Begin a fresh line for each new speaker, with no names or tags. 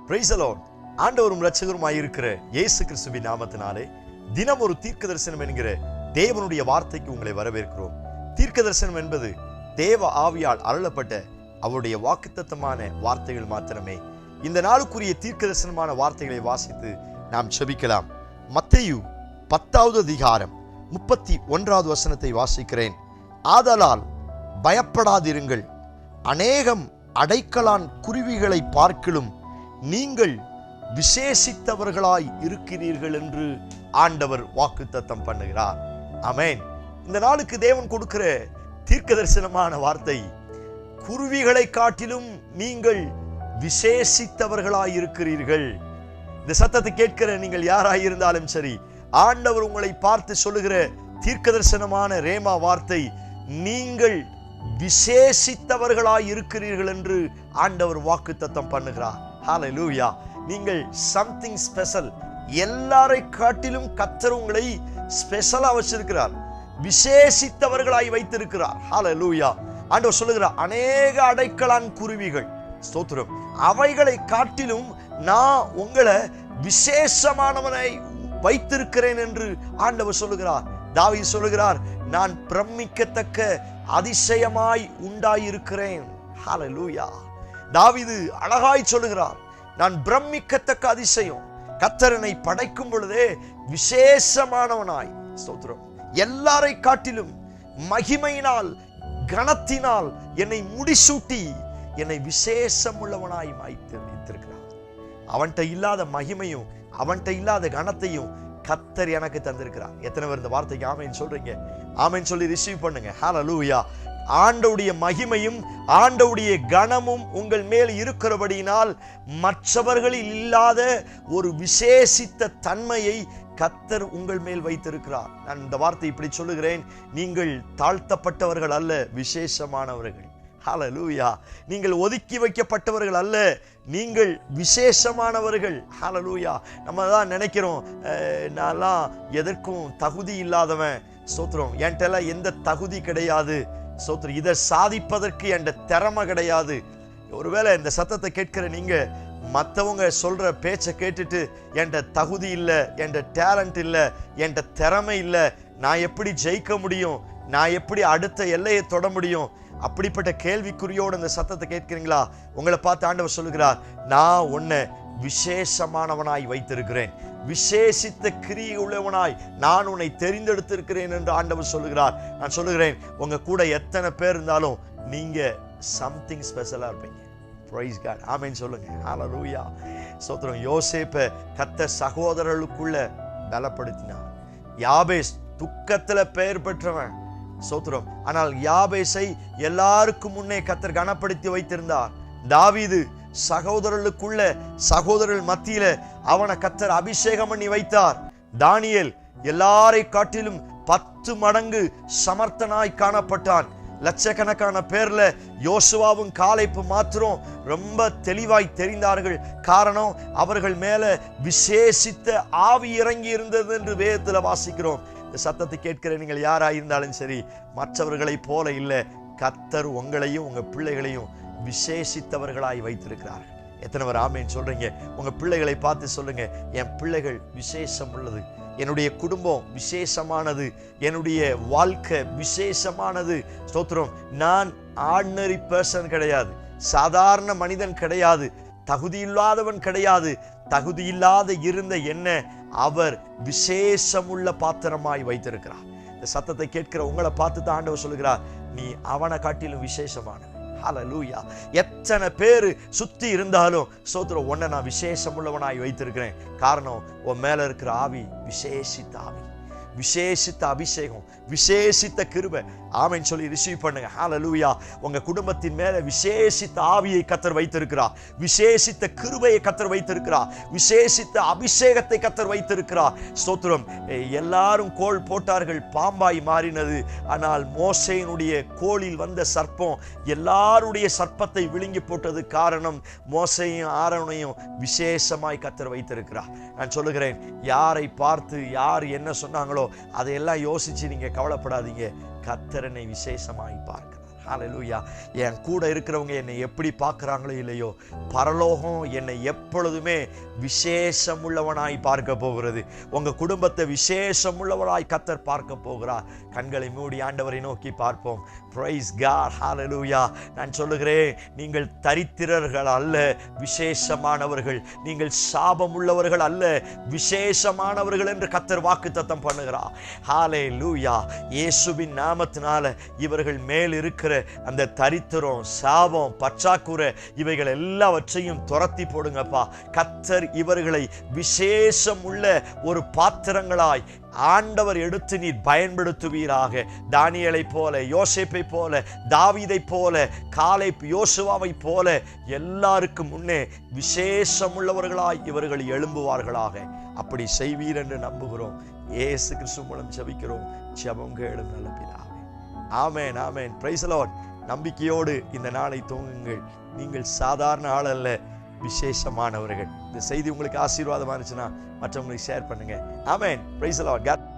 Price the Lord. ஆண்டவரும் இரட்சகருமாய் இருக்கிற இயேசு கிறிஸ்துவின் நாமத்தினாலே தினம் ஒரு தீர்க்க தரிசனம் என்கிற தேவனுடைய வார்த்தைக்கு உங்களை வரவேற்கிறோம். தீர்க்க தரிசனம் என்பது தேவ ஆவியால் அருளப்பட்ட அவருடைய வாக்குத்தத்தமான வார்த்தைகள் மாத்திரமே. இந்த நாளுக்குரிய தீர்க்க தரிசனமான வார்த்தைகளை வாசித்து நாம் செபிக்கலாம். மத்தேயு 10வது அதிகாரம் 31வது வசனத்தை வாசிக்கிறேன். ஆதலால் பயப்படாதிருங்கள், அநேகம் அடைக்கலான் குருவிகளை பார்க்கிலும் நீங்கள் விசேஷித்தவர்களாய் இருக்கிறீர்கள் என்று ஆண்டவர் வாக்குத்தத்தம் பண்ணுகிறார். ஆமென். இந்த நாளுக்கு தேவன் கொடுக்கிற தீர்க்க தரிசனமான வார்த்தை, குருவிகளை காட்டிலும் நீங்கள் விசேஷித்தவர்களாய் இருக்கிறீர்கள். இந்த சத்தத்தை கேட்கிற நீங்கள் யாராயிருந்தாலும் சரி, ஆண்டவர் உங்களை பார்த்து சொல்லுகிற தீர்க்க தரிசனமான ரேமா வார்த்தை, நீங்கள் விசேஷித்தவர்களாய் இருக்கிறீர்கள் என்று ஆண்டவர் வாக்குத்தத்தம் பண்ணுகிறார். ஹல்லேலூயா. நீங்கள் சம்திங் ஸ்பெஷல். எல்லாரை காட்டிலும் கர்த்தர் உங்களை ஸ்பெஷலா வச்சிருக்கிறார், விசேஷித்தவர்களாய் வைத்திருக்கிறார். ஹல்லேலூயா. ஆண்டவர் சொல்லுகிறார், அநேக அடைக்கலான் குருவிகள், ஸ்தோத்திரம், அவைகளை காட்டிலும் நான் உங்களை விசேஷமானவனை வைத்திருக்கிறேன் என்று ஆண்டவர் சொல்லுகிறார். தாவீது சொல்லுகிறார், நான் பிரமிக்கத்தக்க அதிசயமாய் உண்டாயிருக்கிறேன். ஹல்லேலூயா. தாவீது அழகாய் சொல்லுகிறார், நான் பிரமிக்கத்தக்க அதிசயம். கர்த்தரனை படைக்கும் பொழுதே விசேஷமானவனாய், ஸ்தோத்திரம், எல்லாரை காட்டிலும் மகிமையினால் கனத்தினால் என்னை முடிசூட்டி என்னை விசேஷம் உள்ளவனாய் வைத்திருக்கிறார். அவன்கிட்ட இல்லாத மகிமையும் அவன்கிட்ட இல்லாத கனத்தையும் கர்த்தர் எனக்கு தந்திருக்கிறார். எத்தனை பேர் இந்த வார்த்தைக்கு ஆமென் சொல்றீங்க? ஆமென் சொல்லி ரிசீவ் பண்ணுங்க. ஹல்லேலூயா. ஆண்டவருடைய மகிமையும் ஆண்டவருடைய கனமும் உங்கள் மேல் இருக்கிறபடியினால் மற்றவர்களில் இல்லாத ஒரு விசேஷித்த தன்மையை கர்த்தர் உங்கள் மேல் வைத்திருக்கிறார். நான் இந்த வார்த்தை இப்படி சொல்லுகிறேன், நீங்கள் தாழ்த்தப்பட்டவர்கள் அல்ல, விசேஷமானவர்கள். ஹல்லேலூயா. நீங்கள் ஒதுக்கி வைக்கப்பட்டவர்கள் அல்ல, நீங்கள் விசேஷமானவர்கள். ஹல்லேலூயா. நம்ம தான் நினைக்கிறோம், நான்லாம் எதற்கும் தகுதி இல்லாதவன், ஸ்தோத்திரம், என்கிட்ட எந்த தகுதி கிடையாது, ஸ்தோத்திரம், இதை சாதிப்பதற்கு என்கிட்ட திறமை கிடையாது. ஒருவேளை இந்த சத்தத்தை கேட்கிற நீங்க மற்றவங்க சொல்ற பேச்சை கேட்டுட்டு என்கிட்ட தகுதி இல்லை, என்கிட்ட டேலண்ட் இல்லை, என்கிட்ட திறமை இல்லை, நான் எப்படி ஜெயிக்க முடியும், நான் எப்படி அடுத்த எல்லையை தொட முடியும், அப்படிப்பட்ட கேள்விக்குறியோடு இந்த சத்தத்தை கேட்கிறீங்களா? உங்களை பார்த்து ஆண்டவர் சொல்லுகிறார், நான் உன்னை விசேஷமானவனாய் வைத்திருக்கிறேன், விசேஷித்த கிரியை உள்ளவனாய் நான் உன்னை தெரிந்தெடுத்திருக்கிறேன் என்று ஆண்டவர் சொல்லுகிறார். நான் சொல்லுகிறேன், உங்க கூட எத்தனை பேர் இருந்தாலும் நீங்க சம்திங் ஸ்பெஷலா இருப்பீங்க. Price God. ஆமென் சொல்லுங்க. ஹல்லேலூயா. ஸ்தோத்திரம். யோசேப்பை கர்த்தர் சகோதரர்களுக்குள்ள பலப்படுத்தினார். யாபேஸ் துக்கத்துல பெயர் பெற்றவன், ஸ்தோத்திரம், ஆனால் யாபேசை எல்லாருக்கும் முன்னே கர்த்தர் கனப்படுத்தி வைத்திருந்தார். தாவீது சகோதரர்களுக்குள்ள, சகோதரர்கள் மத்தியில அவனை கர்த்தர் அபிஷேகம் பண்ணி வைத்தார். தானியேல் எல்லாரை காட்டிலும் 10 மடங்கு சமர்த்தனாய் காணப்பட்டான். லட்சக்கணக்கான பேர்ல யோசுவாவும் காலேப்பு மாத்திரம் ரொம்ப தெளிவாய் தெரிந்தார்கள். காரணம், அவர்கள் மேல விசேஷித்த ஆவி இறங்கி இருந்தது என்று வேதத்துல வாசிக்கிறோம். சத்தத்தை கேட்கிற நீங்கள் யாராயிருந்தாலும் சரி, மற்றவர்களை போல இல்லை, கர்த்தர் உங்களையும் உங்க பிள்ளைகளையும் விசேஷித்தவர்களாய் வைத்திருக்கிறார்கள். எத்தனை பேர் ஆமென் சொல்றீங்க? உங்க பிள்ளைகளை பார்த்து சொல்லுங்க, என் பிள்ளைகள் விசேஷம் உள்ளது, என்னுடைய குடும்பம் விசேஷமானது, என்னுடைய வாழ்க்கை விசேஷமானது. ஸ்தோத்திரம். நான் ஆர்டினரி பர்சன் கிடையாது, சாதாரண மனிதன் கிடையாது, தகுதியில்லாதவன் கிடையாது. தகுதியில்லாத இருந்த என்ன அவர் விசேஷமுள்ள பாத்திரமாய் வைத்திருக்கிறார். இந்த சத்தத்தை கேட்கிற உங்களை பார்த்து தான் ஆண்டவர் சொல்லுகிறார், நீ அவனை காட்டிலும் விசேஷமானவன். ஹல்லேலூயா. எத்தனை பேரு சுத்தி இருந்தாலும் ஸ்தோத்திரம், உன்னை நான் விசேஷம் உள்ளவனாய் வைத்திருக்கிறேன். காரணம், உன் மேல இருக்கிற ஆவி விசேஷித்த ஆவி, விசேஷித்த அபிஷேகம், விசேஷித்த கிருபை. ஆமென் சொல்லி ரிசீவ் பண்ணுங்க. ஹல்லேலூயா. உங்க குடும்பத்தின் மேல விசேஷித்த ஆவியை கர்த்தர் வைத்திருக்கிறார், விசேஷித்த கிருபையை கர்த்தர் வைத்திருக்கிறார், விசேஷித்த அபிஷேகத்தை கர்த்தர் வைத்திருக்கிறார். ஸ்தோத்திரம். எல்லாரும் கோல் போட்டார்கள், பாம்பாய் மாறினது. ஆனால் மோசேயினுடைய கோலில் வந்த சர்ப்பம் எல்லாருடைய சர்ப்பத்தை விழுங்கி போட்டது. காரணம், மோசேயும் ஆரோனையும் விசேஷமாய் கர்த்தர் வைத்திருக்கிறார். நான் சொல்லுகிறேன், யாரை பார்த்து யார் என்ன சொன்னாங்களோ அதையெல்லாம் யோசிச்சு நீங்க கவலைப்படாதீங்க. கர்த்தரனை விசேஷமாய் பார்க்கிறார். ஹல்லேலூயா. என் கூட இருக்கிறவங்க என்னை எப்படி பார்க்குறாங்களோ இல்லையோ, பரலோகம் என்னை எப்பொழுதுமே விசேஷம் உள்ளவனாய் பார்க்க போகிறது. உங்கள் குடும்பத்தை விசேஷம் உள்ளவனாய் கர்த்தர் பார்க்க போகிறார். கண்களை மூடி ஆண்டவரை நோக்கி பார்ப்போம். Praise God. ஹல்லேலூயா. நான் சொல்லுகிறேன், நீங்கள் தரித்திரர்கள் அல்ல, விசேஷமானவர்கள். நீங்கள் சாபம் உள்ளவர்கள் அல்ல, விசேஷமானவர்கள் என்று கர்த்தர் வாக்குத்தத்தம் பண்ணுகிறார். ஹல்லேலூயா. இயேசுவின் நாமத்தினால இவர்கள் மேல் இருக்கிற அந்த தரித்திரம், சாபம், பற்றாக்குறை இவைகள் எல்லாவற்றையும் துரத்தி போடுங்கப்பா. கர்த்தர் இவர்களை விசேஷம் உள்ள ஒரு பாத்திரங்களாய் ஆண்டவர் எடுத்து நீர் பயன்படுத்துவீராக. தானியேலை போல, யோசேப்பை போல, தாவீதை போல, காலேப் யோசுவாவை போல எல்லாருக்கும் முன்னே விசேஷம் உள்ளவர்களாய் இவர்கள் எழும்புவார்களாக. அப்படி செய்வீர் என்று நம்புகிறோம். இயேசு கிறிஸ்து மூலம் ஜெபிக்கிறோம். ஜெபம் கேளும் நல்ல பிதாவே. Amen, amen. Praise the Lord. நம்பிக்கையோடு இந்த நாளை துவங்குங்கள். நீங்கள் சாதாரண ஆள் அல்ல, விசேஷமானவர்கள். இந்த செய்தி உங்களுக்கு ஆசீர்வாதமா இருந்துச்சுன்னா மற்றவங்களுக்கு ஷேர் பண்ணுங்க. ஆமென். Praise the Lord.